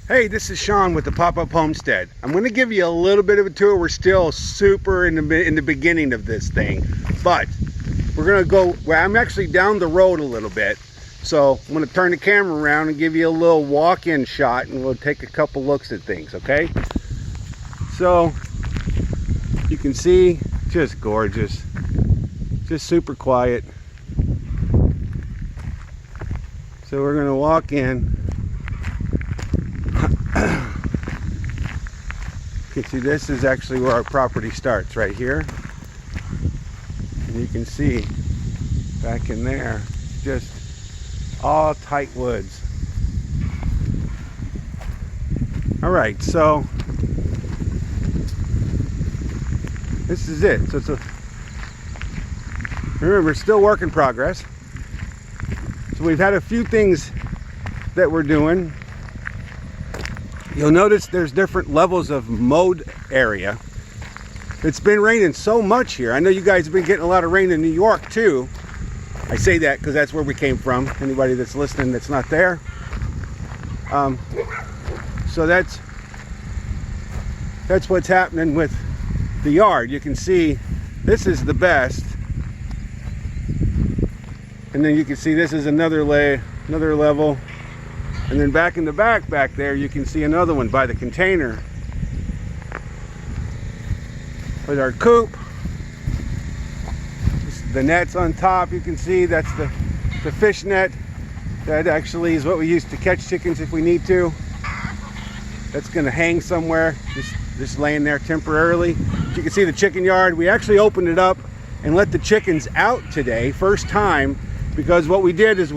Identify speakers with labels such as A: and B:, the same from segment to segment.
A: Hey, this is Shawn with the Popup Homestead. I'm going to give you a little bit of a tour. We're still super in the beginning of this thing, but we're going to go, well, I'm actually down the road a little bit. So I'm going to turn the camera around and give you a little walk-in shot, and we'll take a couple looks at things, okay? So you can see, just gorgeous, just super quiet. So we're going to walk in. You can see this is actually where our property starts, right here. And you can see back in there, just all tight woods. All right, so this is it. So remember, still work in progress. So we've had a few things that we're doing. You'll notice there's different levels of mowed area. It's been raining so much here. I know you guys have been getting a lot of rain in New York too. I say that because that's where we came from. Anybody that's listening that's not there. So that's what's happening with the yard. You can see this is the best. And then you can see this is another level. And then back in the back there, you can see another one by the container. With our coop. The net's on top, you can see that's the fish net. That actually is what we use to catch chickens if we need to. That's gonna hang somewhere, just laying there temporarily. As you can see the chicken yard, we actually opened it up and let the chickens out today, first time, because what we did is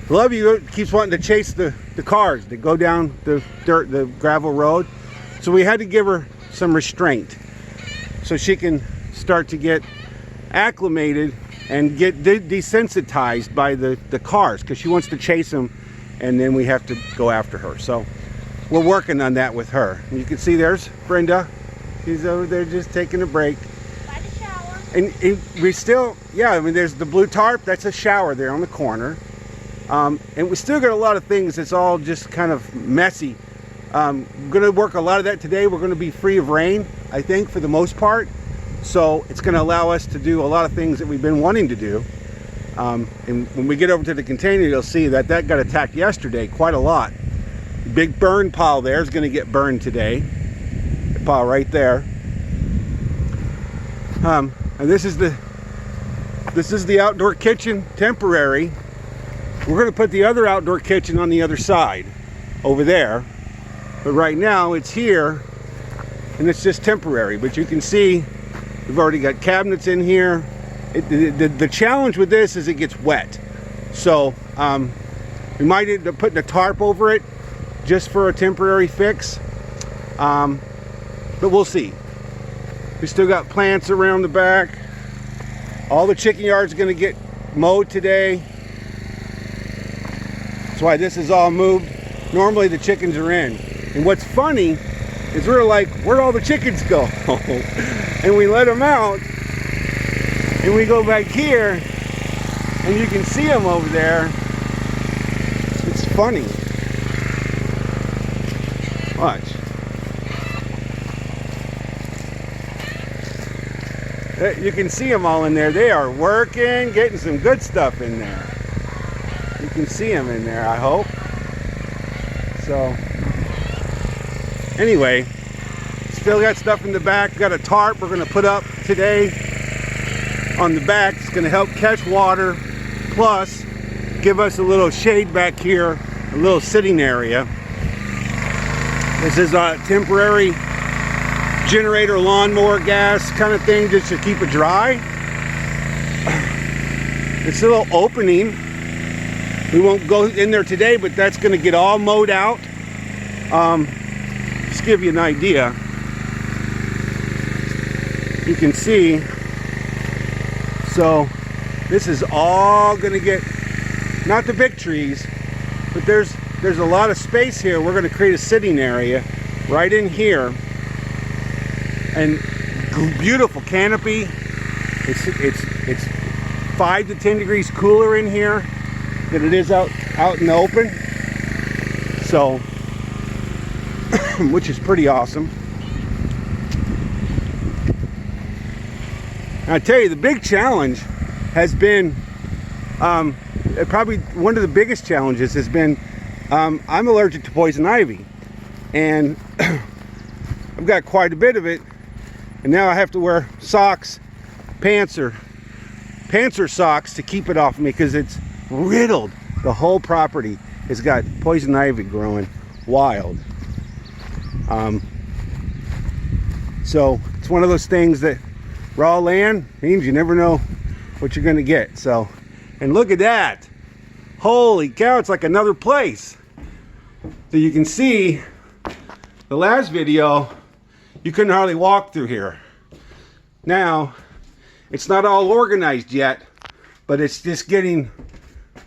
A: Lovey keeps wanting to chase the cars that go down the gravel road. So we had to give her some restraint so she can start to get acclimated and get desensitized by the cars, because she wants to chase them and then we have to go after her. So we're working on that with her. And you can see there's Brenda. She's over there just taking a break.
B: By the shower.
A: And we still, yeah, I mean, there's the blue tarp. That's a shower there on the corner. And we still got a lot of things that's all just kind of messy. We're going to work a lot of that today. We're going to be free of rain, I think, for the most part. So it's going to allow us to do a lot of things that we've been wanting to do. And when we get over to the container, you'll see that got attacked yesterday quite a lot. The big burn pile there is going to get burned today. The pile right there. And this is the outdoor kitchen, temporary. We're going to put the other outdoor kitchen on the other side over there, but right now it's here and it's just temporary. But you can see we've already got cabinets in here. The challenge with this is it gets wet, so we might end up putting a tarp over it just for a temporary fix, but we'll see. We still got plants around the back. All the chicken yard's going to get mowed today. That's why this is all moved. Normally the chickens are in. And what's funny is we're like, where'd all the chickens go? And we let them out. And we go back here. And you can see them over there. It's funny. Watch. You can see them all in there. They are working, getting some good stuff in there. You can see them in there, I hope. So, anyway, still got stuff in the back. Got a tarp we're going to put up today on the back. It's going to help catch water, plus give us a little shade back here, a little sitting area. This is a temporary generator lawnmower gas kind of thing, just to keep it dry. It's a little opening. We won't go in there today, but that's going to get all mowed out. Just give you an idea. You can see. So this is all going to get, not the big trees, but there's a lot of space here. We're going to create a sitting area right in here, and beautiful canopy. It's 5 to 10 degrees cooler in here than it is out in the open. So which is pretty awesome. And I tell you, the big challenge has been, probably one of the biggest challenges has been, I'm allergic to poison ivy, and I've got quite a bit of it, and now I have to wear socks, pantser socks to keep it off me, because it's riddled. The whole property has got poison ivy growing wild. So it's one of those things that raw land means you never know what you're gonna get. So, and look at that, holy cow, it's like another place. So you can see the last video, you couldn't hardly walk through here. Now it's not all organized yet, but it's just getting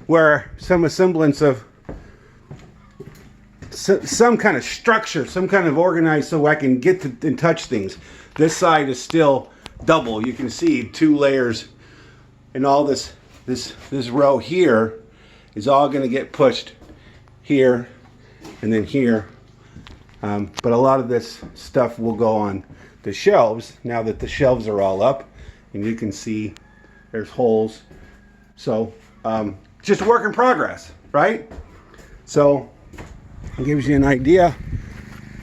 A: where some semblance of some kind of structure, some kind of organized, so I can get to and touch things. This side is still double. You can see 2 layers, and all this row here is all going to get pushed here and then here. But a lot of this stuff will go on the shelves now that the shelves are all up, and you can see there's holes. So just a work in progress, right? So it gives you an idea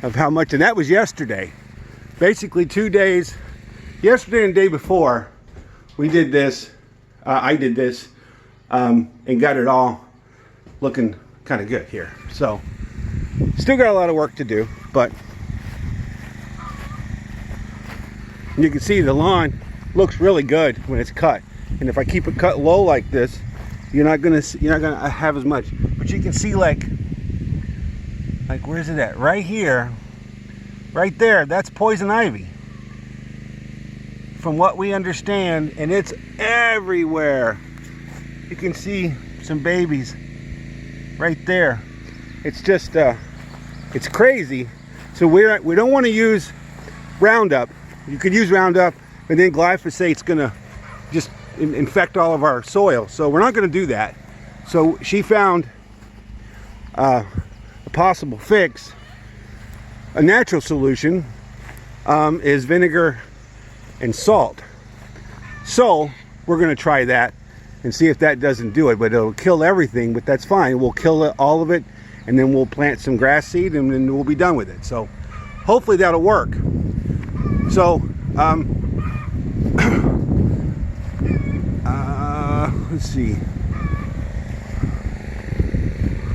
A: of how much, and that was yesterday. Basically 2 days, yesterday and the day before, we did this, I did this, and got it all looking kind of good here. So still got a lot of work to do, but you can see the lawn looks really good when it's cut. And if I keep it cut low like this, you're not gonna have as much. But you can see like where's it at? Right here, right there. That's poison ivy, from what we understand, and it's everywhere. You can see some babies right there. It's just it's crazy. So we don't want to use Roundup. You could use Roundup, and then glyphosate's gonna just infect all of our soil. So we're not going to do that. So she found a possible fix. A natural solution is vinegar and salt. So we're going to try that and see if that doesn't do it. But it'll kill everything, but that's fine. We'll kill all of it, and then we'll plant some grass seed, and then we'll be done with it. So hopefully that'll work. So let's see.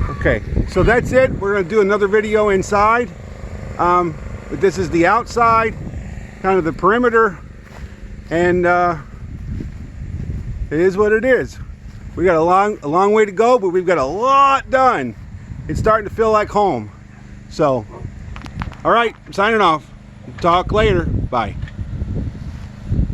A: Okay, so that's it. We're going to do another video inside, but this is the outside, kind of the perimeter, and it is what it is. We got a long way to go, but we've got a lot done. It's starting to feel like home. So, all right, I'm signing off. Talk later. Bye.